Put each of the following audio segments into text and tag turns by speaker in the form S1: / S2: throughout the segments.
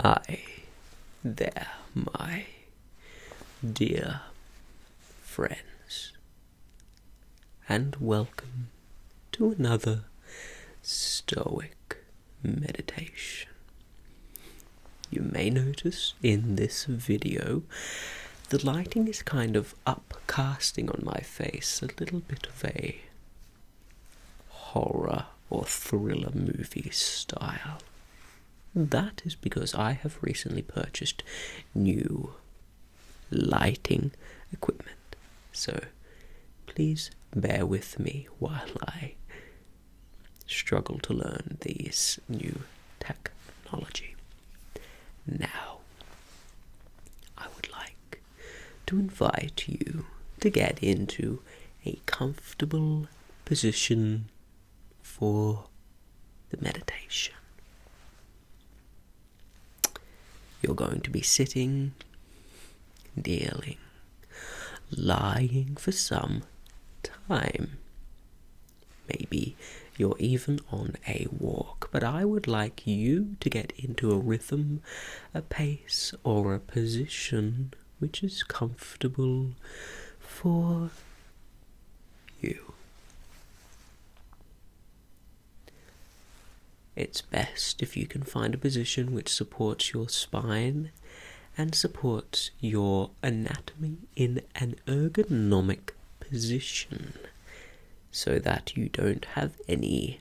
S1: Hi there, my dear friends, and welcome to another Stoic meditation. You may notice in this video the lighting is kind of upcasting on my face, a little bit of a horror or thriller movie style. That is because I have recently purchased new lighting equipment, so please bear with me while I struggle to learn these new technology. Now, I would like to invite you to get into a comfortable position for the meditation. You're going to be sitting, kneeling, lying for some time. Maybe you're even on a walk, but I would like you to get into a rhythm, a pace, or a position which is comfortable for you. It's best if you can find a position which supports your spine and supports your anatomy in an ergonomic position so that you don't have any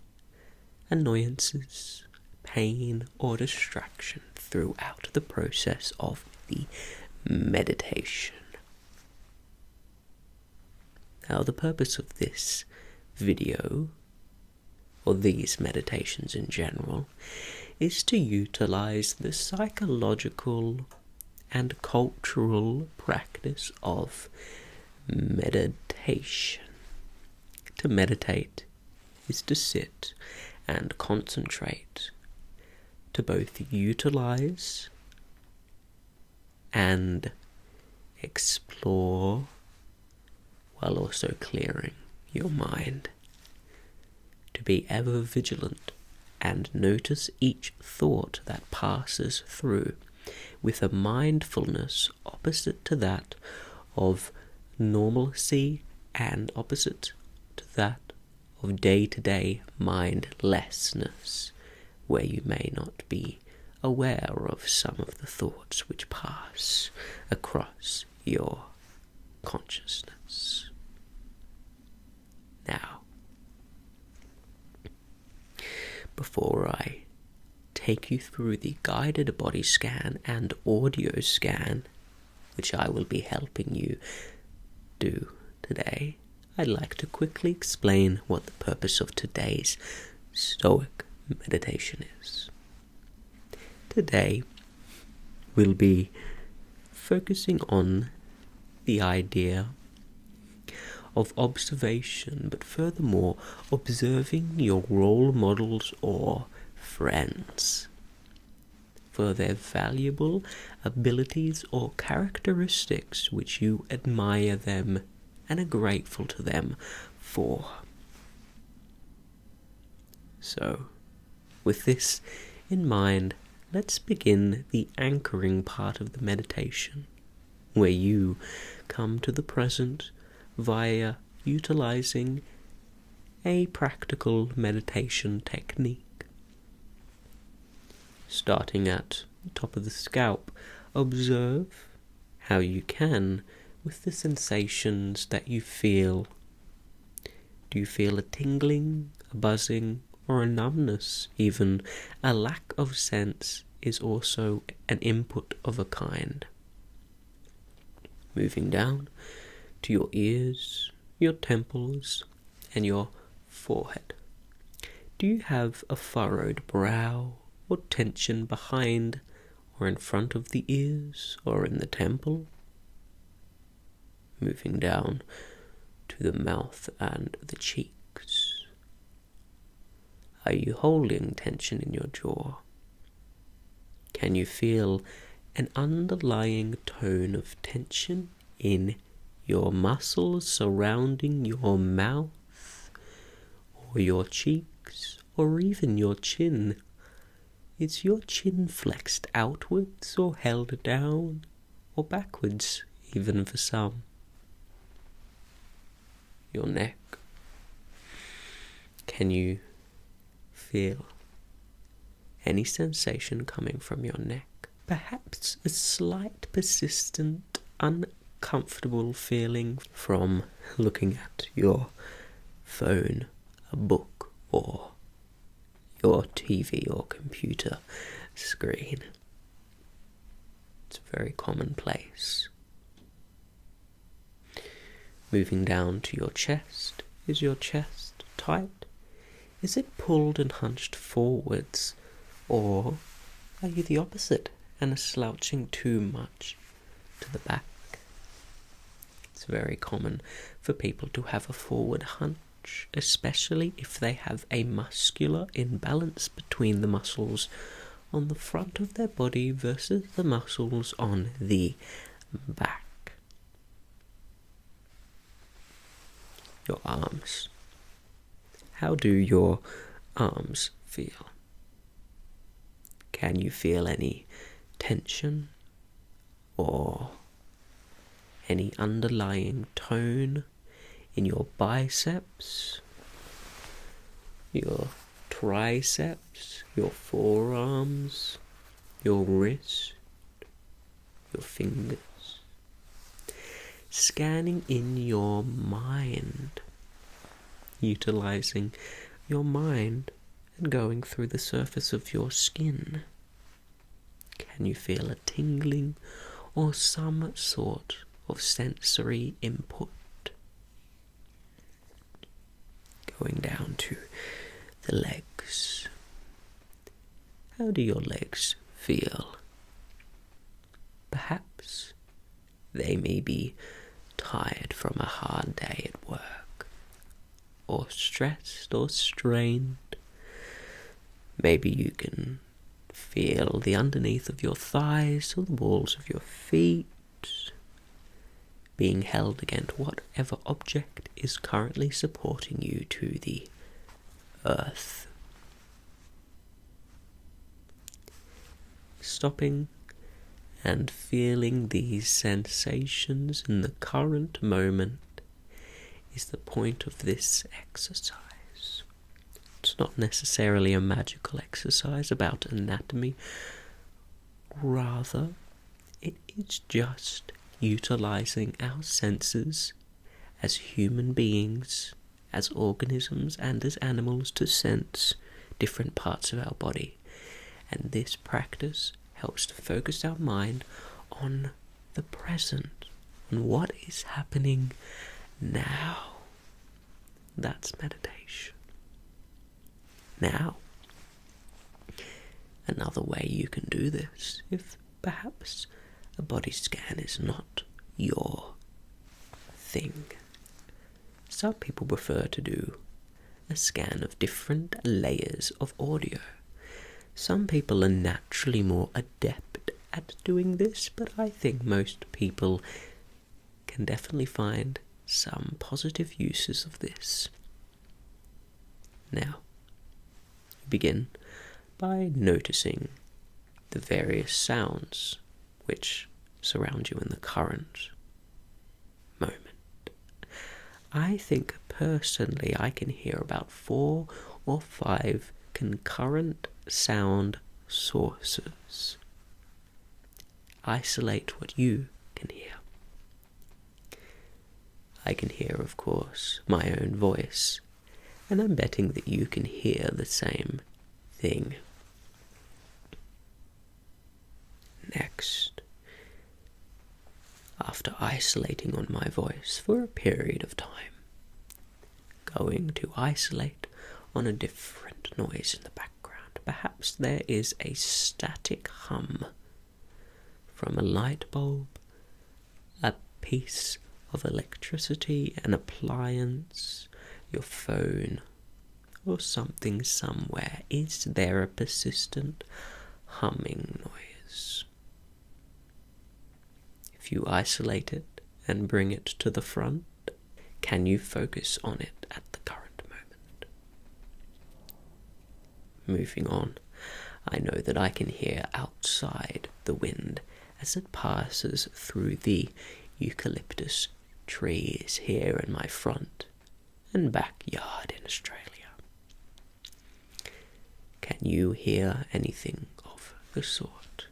S1: annoyances, pain, or distraction throughout the process of the meditation. Now, the purpose of this video, or these meditations in general, is to utilize the psychological and cultural practice of meditation. To meditate is to sit and concentrate, to both utilize and explore while also clearing your mind. To be ever vigilant and notice each thought that passes through with a mindfulness opposite to that of normalcy and opposite to that of day-to-day mindlessness, where you may not be aware of some of the thoughts which pass across your consciousness. Now, before I take you through the guided body scan and audio scan, which I will be helping you do today, I'd like to quickly explain what the purpose of today's Stoic meditation is. Today, we'll be focusing on the idea of observation, but furthermore observing your role models or friends for their valuable abilities or characteristics which you admire them and are grateful to them for. So, with this in mind, let's begin the anchoring part of the meditation, where you come to the present via utilizing a practical meditation technique. Starting at the top of the scalp, observe how you can with the sensations that you feel. Do you feel a tingling, a buzzing, or a numbness? Even a lack of sense is also an input of a kind. Moving down to your ears, your temples, and your forehead. Do you have a furrowed brow or tension behind or in front of the ears or in the temple? Moving down to the mouth and the cheeks. Are you holding tension in your jaw? Can you feel an underlying tone of tension in your muscles surrounding your mouth, or your cheeks, or even your chin, Is your chin flexed outwards or held down, or backwards, even for some? Your neck. Can you feel any sensation coming from your neck? Perhaps a slight, persistent, uncomfortable feeling from looking at your phone, a book, or your TV or computer screen. It's very commonplace. Moving down to your chest. Is your chest tight? Is it pulled and hunched forwards? Or are you the opposite and are slouching too much to the back? It's very common for people to have a forward hunch, especially if they have a muscular imbalance between the muscles on the front of their body versus the muscles on the back. Your arms. How do your arms feel? Can you feel any tension or any underlying tone in your biceps, your triceps, your forearms, your wrist, your fingers? Scanning in your mind, utilizing your mind and going through the surface of your skin. Can you feel a tingling or some sort of sensory input? Going down to the legs. How do your legs feel? Perhaps they may be tired from a hard day at work, or stressed or strained. Maybe you can feel the underneath of your thighs or the balls of your feet being held against whatever object is currently supporting you to the earth. Stopping and feeling these sensations in the current moment is the point of this exercise. It's not necessarily a magical exercise about anatomy. Rather, it is just utilizing our senses as human beings, as organisms, and as animals to sense different parts of our body. And this practice helps to focus our mind on the present, on what is happening now. That's meditation. Now, another way you can do this, if perhaps a body scan is not your thing. Some people prefer to do a scan of different layers of audio. Some people are naturally more adept at doing this, but I think most people can definitely find some positive uses of this. Now, begin by noticing the various sounds which surround you in the current moment. I think personally I can hear about 4 or 5 concurrent sound sources. Isolate what you can hear. I can hear, of course, my own voice, and I'm betting that you can hear the same thing. Next, after isolating on my voice for a period of time, going to isolate on a different noise in the background. Perhaps there is a static hum from a light bulb, a piece of electricity, an appliance, your phone, or something somewhere. Is there a persistent humming noise? If you isolate it and bring it to the front, can you focus on it at the current moment? Moving on, I know that I can hear outside the wind as it passes through the eucalyptus trees here in my front and backyard in Australia. Can you hear anything of the sort?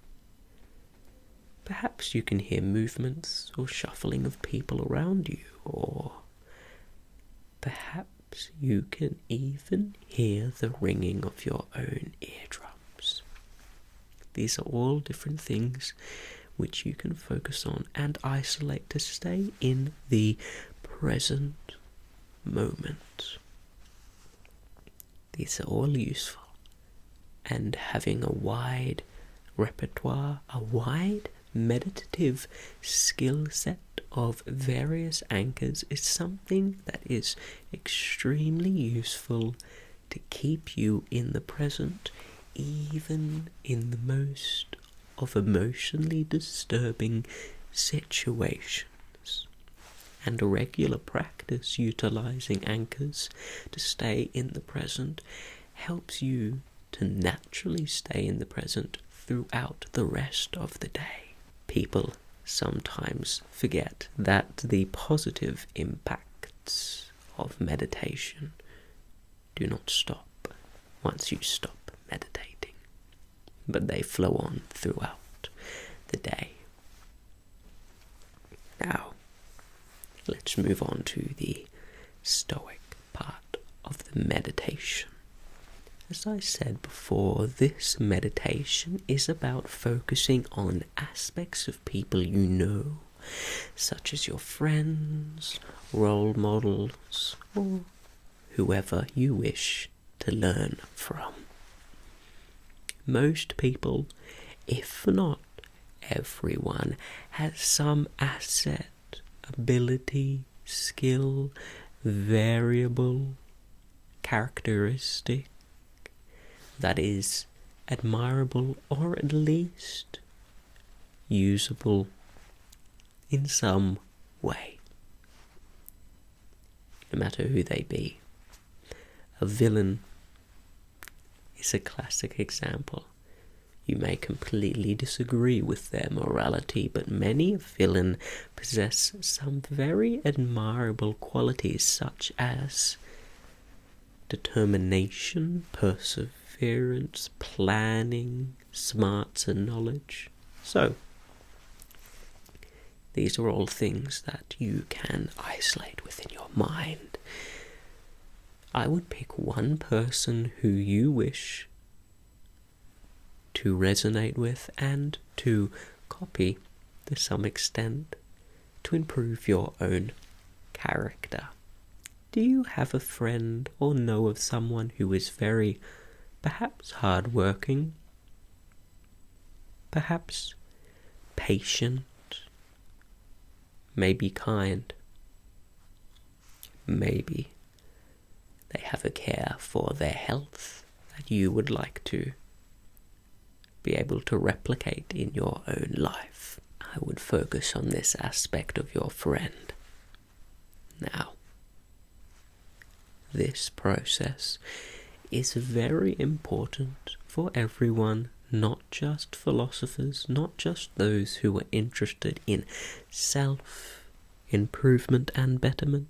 S1: Perhaps you can hear movements or shuffling of people around you, or perhaps you can even hear the ringing of your own eardrums. These are all different things which you can focus on and isolate to stay in the present moment. These are all useful, and having a wide repertoire, a wide meditative skill set of various anchors is something that is extremely useful to keep you in the present, even in the most of emotionally disturbing situations. And a regular practice utilizing anchors to stay in the present helps you to naturally stay in the present throughout the rest of the day. People sometimes forget that the positive impacts of meditation do not stop once you stop meditating, but they flow on throughout the day. Now, let's move on to the Stoic part of the meditation. As I said before, this meditation is about focusing on aspects of people you know, such as your friends, role models, or whoever you wish to learn from. Most people, if not everyone, has some asset, ability, skill, variable, characteristic that is admirable or at least usable in some way, no matter who they be. A villain is a classic example. You may completely disagree with their morality, but many villains possess some very admirable qualities such as determination, perseverance, planning, smarts and knowledge. So, these are all things that you can isolate within your mind. I would pick one person who you wish to resonate with and to copy to some extent to improve your own character. Do you have a friend or know of someone who is very, perhaps hard-working, perhaps patient, maybe kind, maybe they have a care for their health that you would like to be able to replicate in your own life? I would focus on this aspect of your friend. Now, this process is very important for everyone, not just philosophers, not just those who are interested in self-improvement and betterment,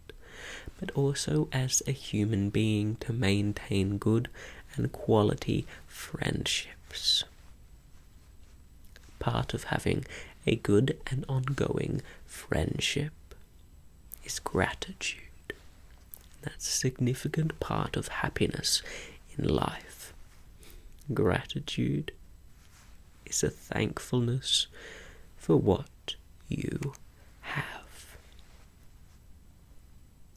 S1: but also as a human being to maintain good and quality friendships. Part of having a good and ongoing friendship is gratitude. That's a significant part of happiness in life. Gratitude is a thankfulness for what you have.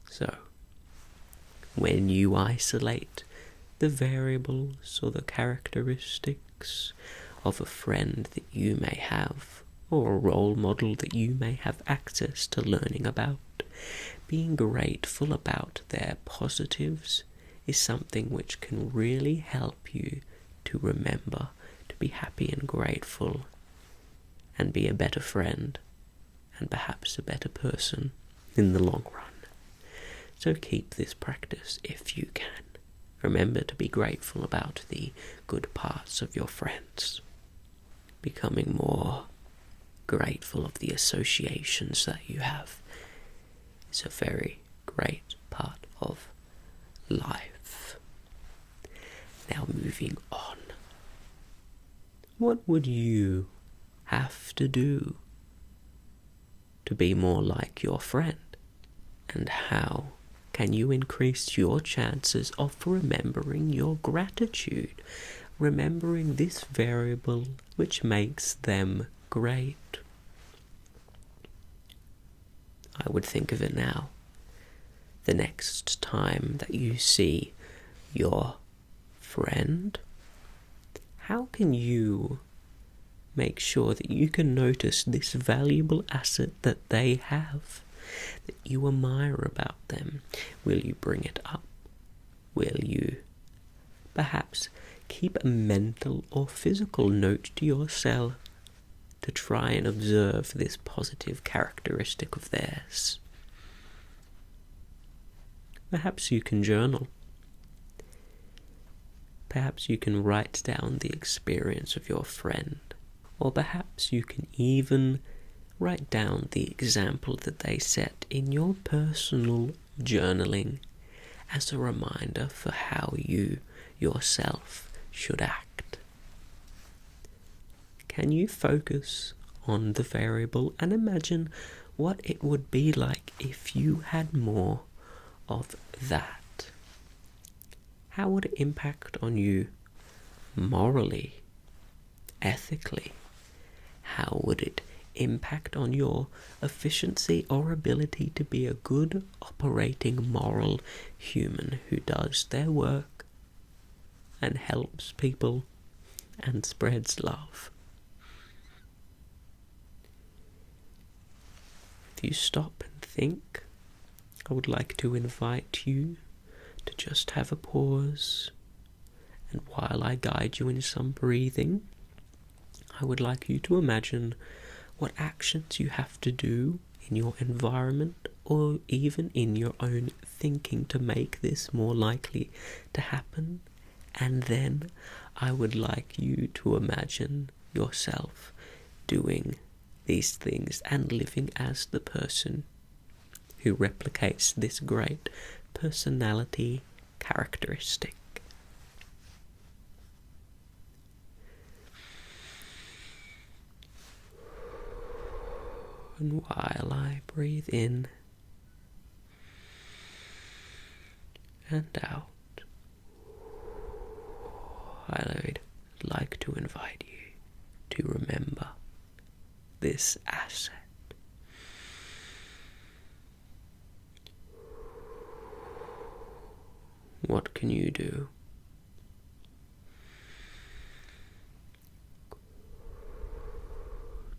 S1: So, when you isolate the variables or the characteristics of a friend that you may have, or a role model that you may have access to learning about, being grateful about their positives is something which can really help you to remember to be happy and grateful and be a better friend and perhaps a better person in the long run. So keep this practice if you can. Remember to be grateful about the good parts of your friends. Becoming more grateful of the associations that you have is a very great part of life. Now moving on. What would you have to do to be more like your friend? And how can you increase your chances of remembering your gratitude? Remembering this variable which makes them great. I would think of it now. The next time that you see your friend, how can you make sure that you can notice this valuable asset that they have, that you admire about them? Will you bring it up? Will you perhaps keep a mental or physical note to yourself to try and observe this positive characteristic of theirs? Perhaps you can journal. Perhaps you can write down the experience of your friend. Or perhaps you can even write down the example that they set in your personal journaling as a reminder for how you yourself should act. Can you focus on the variable and imagine what it would be like if you had more of that? How would it impact on you morally, ethically? How would it impact on your efficiency or ability to be a good operating moral human who does their work and helps people and spreads love? If you stop and think, I would like to invite you to just have a pause, and while I guide you in some breathing, I would like you to imagine what actions you have to do in your environment or even in your own thinking to make this more likely to happen. And then I would like you to imagine yourself doing these things and living as the person who replicates this great personality characteristic. And while I breathe in and out, I would like to invite you to remember this asset. What can you do?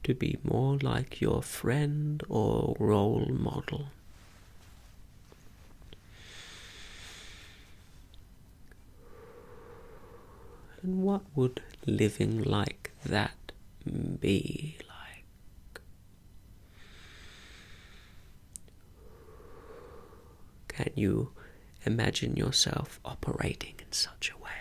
S1: To be more like your friend or role model? And what would living like that be like? Can you imagine yourself operating in such a way?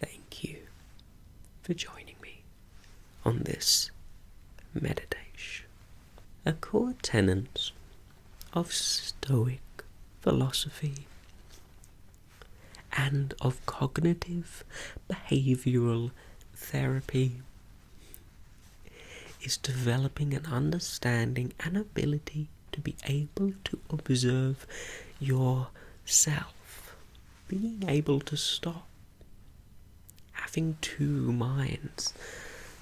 S1: Thank you for joining me on this meditation. A core tenet of Stoic philosophy and of cognitive behavioral therapy is developing an understanding and ability to be able to observe yourself, being able to stop having two minds,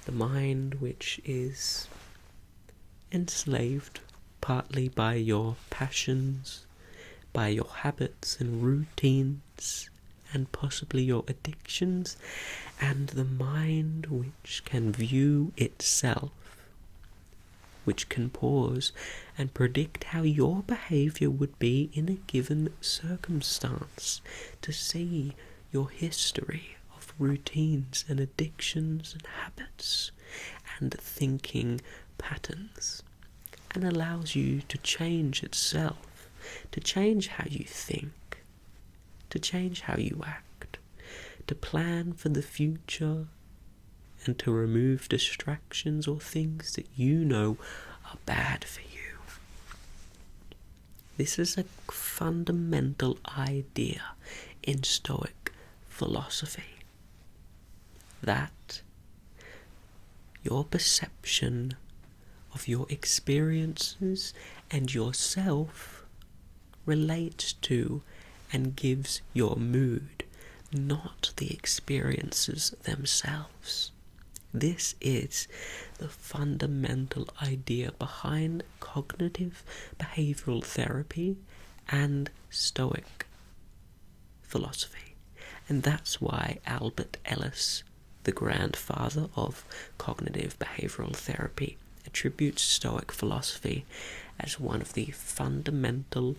S1: the mind which is enslaved partly by your passions, by your habits and routines, and possibly your addictions, and the mind which can view itself, which can pause and predict how your behaviour would be in a given circumstance, to see your history of routines and addictions and habits and thinking patterns, and allows you to change itself, to change how you think, to change how you act, to plan for the future, and to remove distractions or things that you know are bad for you. This is a fundamental idea in Stoic philosophy, that your perception of your experiences and yourself relates to and gives your mood, not the experiences themselves. This is the fundamental idea behind cognitive behavioral therapy and Stoic philosophy. And that's why Albert Ellis, the grandfather of cognitive behavioral therapy, attributes Stoic philosophy as one of the fundamental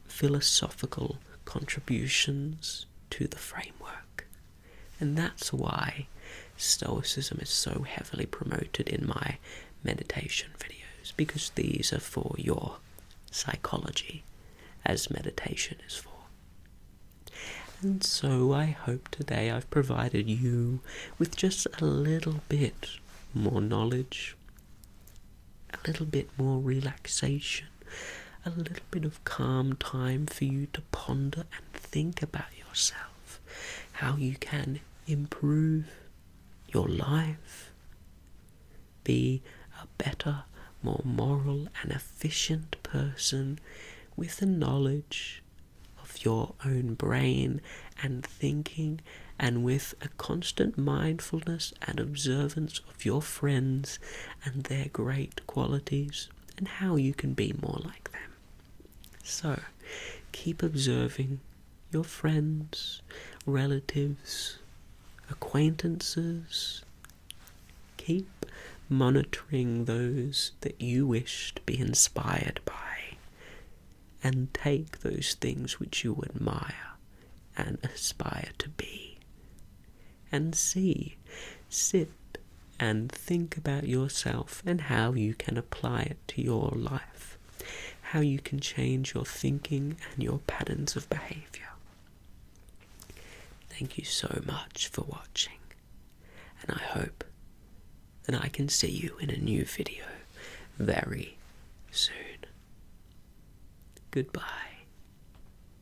S1: philosophical contributions to the framework. And that's why Stoicism is so heavily promoted in my meditation videos, because these are for your psychology, as meditation is for. And so I hope today I've provided you with just a little bit more knowledge, a little bit more relaxation, a little bit of calm time for you to ponder and think about yourself, how you can improve your life, be a better, more moral and efficient person with the knowledge of your own brain and thinking, and with a constant mindfulness and observance of your friends and their great qualities, and how you can be more like them. So, keep observing your friends, relatives, acquaintances. Keep monitoring those that you wish to be inspired by, and take those things which you admire and aspire to be, and sit and think about yourself and how you can apply it to your life, how you can change your thinking and your patterns of behaviour. Thank you so much for watching, and I hope that I can see you in a new video very soon. Goodbye.